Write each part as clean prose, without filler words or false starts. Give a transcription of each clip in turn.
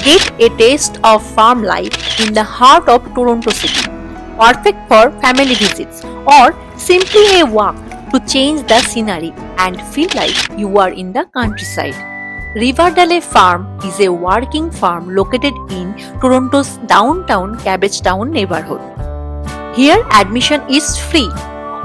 Get a taste of farm life in the heart of Toronto City. Perfect for family visits or simply a walk to change the scenery and feel like you are in the countryside. Riverdale Farm is a working farm located in Toronto's downtown Cabbagetown neighborhood. Here, admission is free,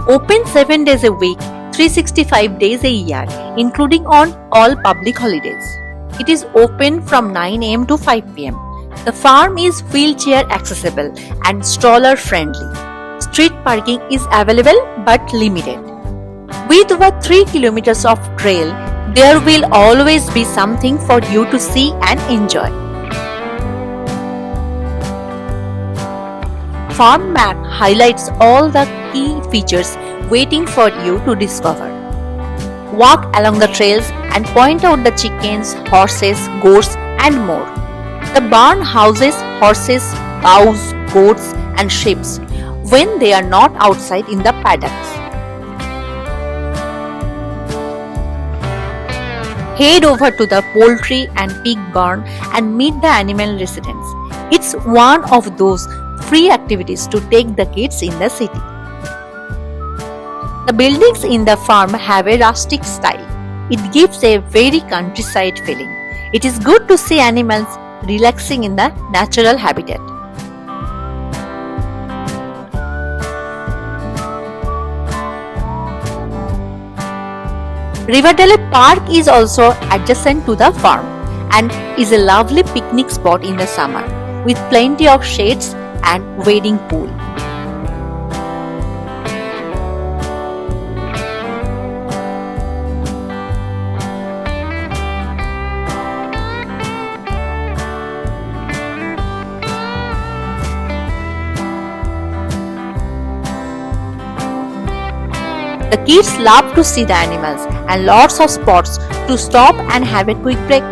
open 7 days a week, 365 days a year, including on all public holidays. It is open from 9 am to 5 pm. The farm is wheelchair accessible and stroller friendly. Street parking is available but limited. With over 3 kilometers of trail, there will always be something for you to see and enjoy. Farm map highlights all the key features waiting for you to discover. Walk along the trails and point out the chickens, horses, goats, and more. The barn houses horses, cows, goats, and sheep when they are not outside in the paddocks. Head over to the poultry and pig barn and meet the animal residents. It's one of those free activities to take the kids in the city. The buildings in the farm have a rustic style. It gives a very countryside feeling. It is good to see animals relaxing in the natural habitat. Riverdale Park is also adjacent to the farm and is a lovely picnic spot in the summer with plenty of shades and wading pool. The kids love to see the animals and lots of spots to stop and have a quick break.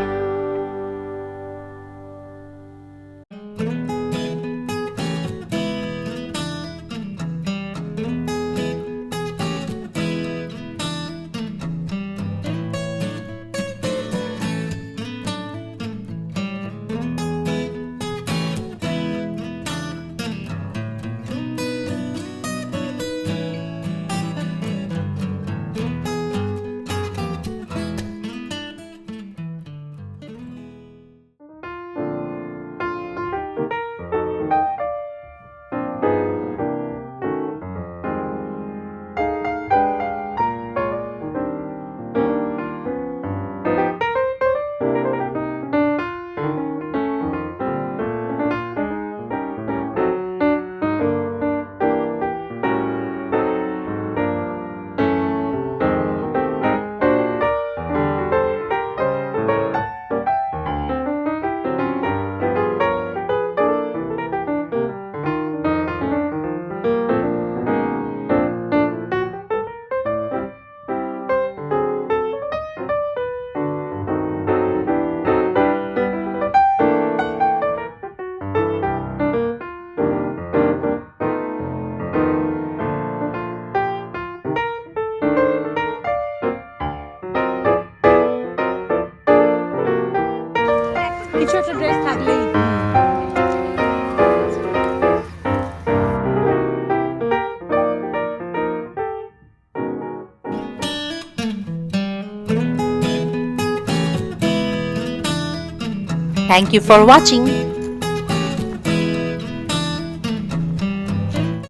কিছু একটা dress থাকলেই Thank you for watching.